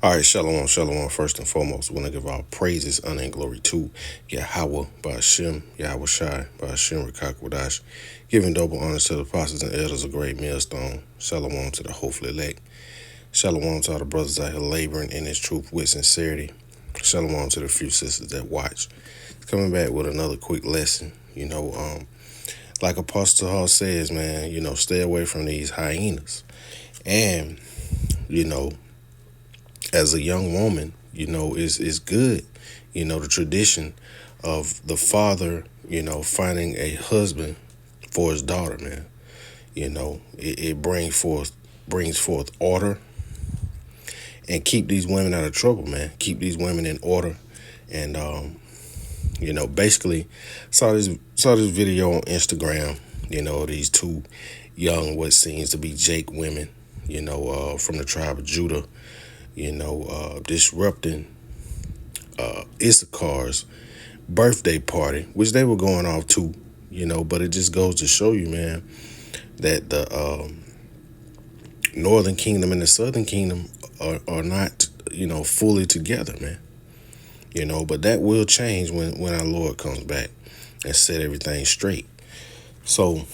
All right, shalom, shalom. First and foremost, we want to give our praises, honor, and glory to Yahweh, Ba'ashem, Yahweh Shai, Ba'ashem, Rekakwadash, giving double honors to the apostles and elders of Great Millstone. Shalom to the hopefully elect. Shalom to all the brothers out here laboring in this truth with sincerity. Shalom to the few sisters that watch. Coming back with another quick lesson. Like Apostle Hall says, man, stay away from these hyenas. And, as a young woman, is good. The tradition of the father, finding a husband for his daughter, man. It brings forth order and keep these women out of trouble, man. Keep these women in order. And basically saw this video on Instagram, these two young, what seems to be Jake women, from the tribe of Judah, disrupting Issachar's birthday party, which they were going off to, but it just goes to show you, man, that the Northern Kingdom and the Southern Kingdom are not, fully together, man. But that will change when our Lord comes back and set everything straight. So,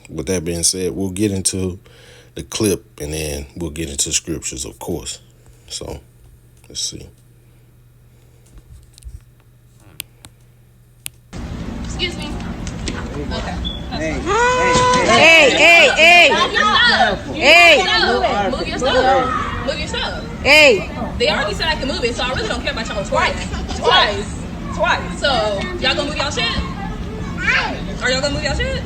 with that being said, we'll get into the clip and then we'll get into scriptures, of course. So, let's see. Excuse me. Okay. Hey. Move your stuff. Move your stuff. Hey. They already said I can move it, so I really don't care about y'all twice. So, y'all gonna move y'all shit? Are y'all gonna move y'all shit?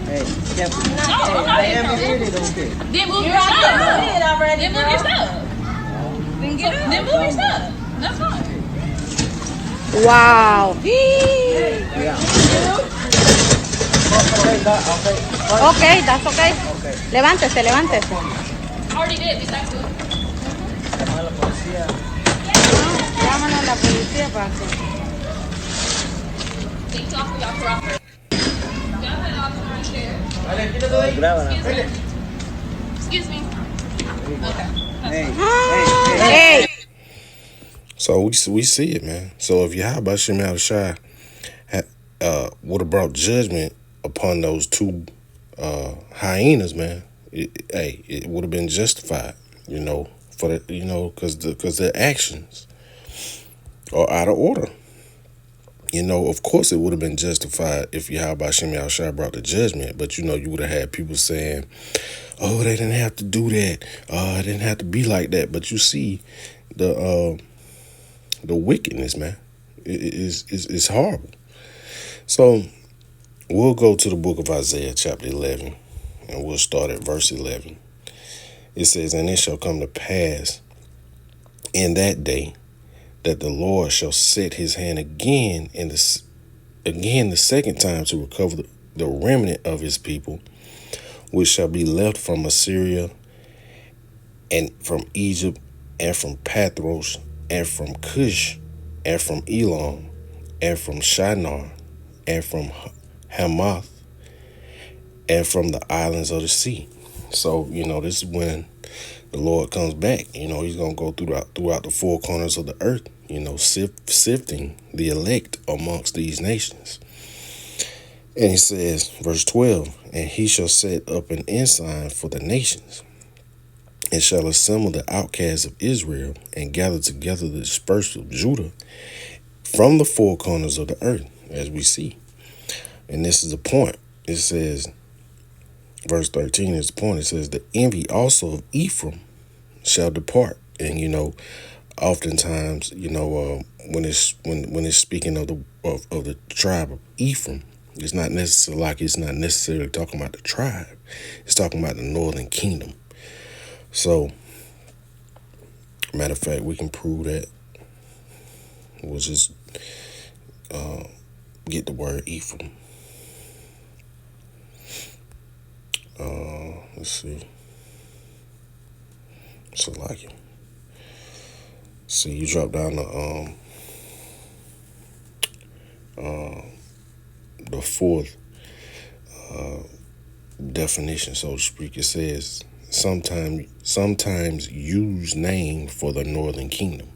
Hey, careful. No, I am in it, okay. Then move your stuff. Then move your stuff. Then move your stuff. That's fine. Wow. Okay, that's okay. Levántese. I already did. Is that good? Llamar a la policía. Llámanos a la policía para que... Thank y'all for y'all cooperation. Y'all had option right there. Grábala. Excuse me. Okay. Hey. So we see it, man. So if Yahweh Shem Shai would have brought judgment upon those two hyenas, man, it would have been justified, for the, because their actions are out of order. Of course, it would have been justified if Yahweh Shem Shai brought the judgment, but you would have had people saying, "Oh, they didn't have to do that. It didn't have to be like that." But you see, the wickedness, man, is horrible. So we'll go to the book of Isaiah, chapter 11, and we'll start at verse 11. It says, "And it shall come to pass in that day that the Lord shall set his hand again the second time to recover the remnant of his people, which shall be left from Assyria and from Egypt and from Pathros and from Cush and from Elam and from Shinar and from Hamath and from the islands of the sea." So, this is when the Lord comes back. He's going to go throughout the four corners of the earth, sifting the elect amongst these nations. And he says, verse 12, "And he shall set up an ensign for the nations, and shall assemble the outcasts of Israel, and gather together the dispersed of Judah from the four corners of the earth," as we see. And this is the point. It says, verse 13 is the point. It says, "The envy also of Ephraim shall depart." And oftentimes, when it's speaking of the tribe of Ephraim, it's not necessarily talking about the tribe. It's talking about the Northern Kingdom. So, matter of fact, we can prove that. We'll just get the word Ephraim. Let's see. So like it. See, you drop down the fourth definition, so to speak. It says, sometimes use name for the northern kingdom.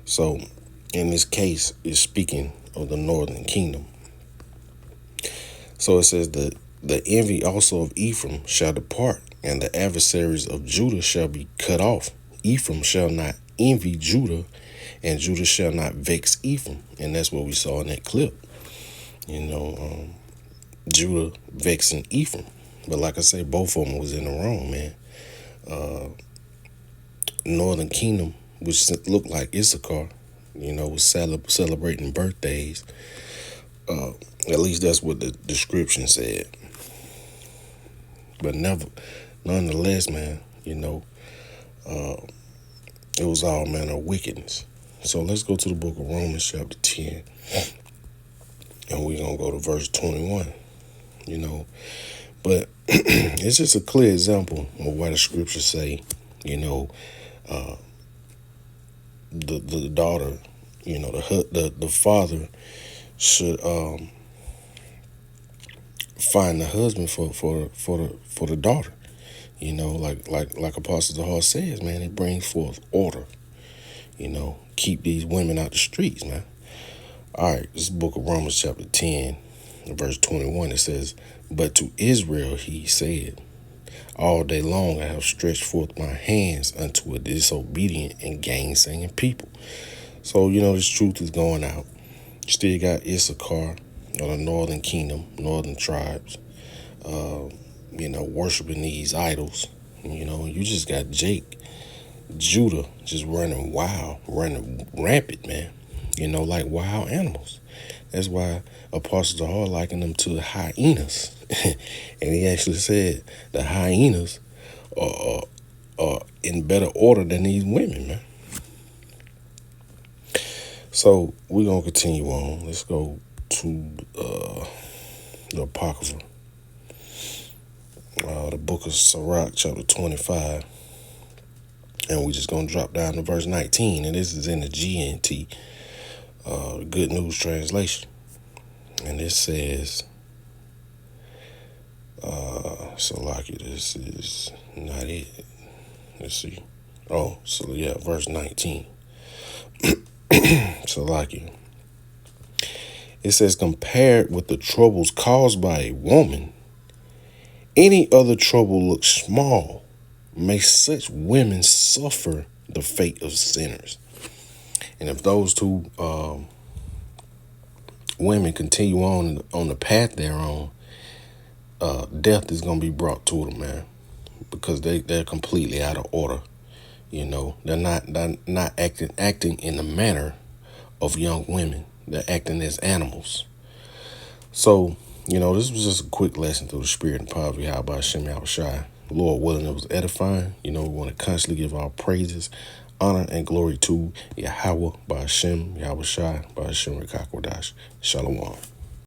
So in this case, it's speaking of the northern kingdom. So it says the envy also of Ephraim shall depart, and the adversaries of Judah shall be cut off. Ephraim shall not envy Judah, and Judah shall not vex Ephraim. And that's what we saw in that clip. Judah vexing Ephraim. But like I say, both of them was in the wrong, man. Northern Kingdom, which looked like Issachar, was celebrating birthdays. At least that's what the description said. But nonetheless, man, it was all manner of wickedness. So let's go to the book of Romans chapter 10. And we're going to go to verse 21, But it's just a clear example of what the scriptures say, the daughter, the father should find the husband for the daughter. Like Apostle Zahar says, man, it brings forth order. Keep these women out the streets, man. All right, this book of Romans chapter 10, verse 21, it says, but to Israel he said, all day long I have stretched forth my hands unto a disobedient and gainsaying people. So, this truth is going out. You still got Issachar, the northern kingdom, northern tribes, worshiping these idols. You just got Judah just running wild, running rampant, man. Like wild animals. That's why Apostle Zahar likened them to hyenas. And he actually said the hyenas are in better order than these women, man. So we're going to continue on. Let's go to the Apocrypha. The book of Sirach, chapter 25. And we're just going to drop down to verse 19. And this is in the GNT, Good News Translation. And it says, Salaki, this is not it. Let's see. Oh, so yeah, verse 19. Salaki. It says, compared with the troubles caused by a woman, any other trouble looks small. May such women suffer the fate of sinners. And if those two women continue on the path they're on, death is going to be brought to them, man, because they're completely out of order. They're not acting in the manner of young women. They're acting as animals. So, this was just a quick lesson through the spirit and power of Yahweh Hashem Yahushai. Lord willing, it was edifying. We want to constantly give our praises, honor, and glory to Yahweh by Hashem Yahushai by Hashem Rekakwadash. Shalom.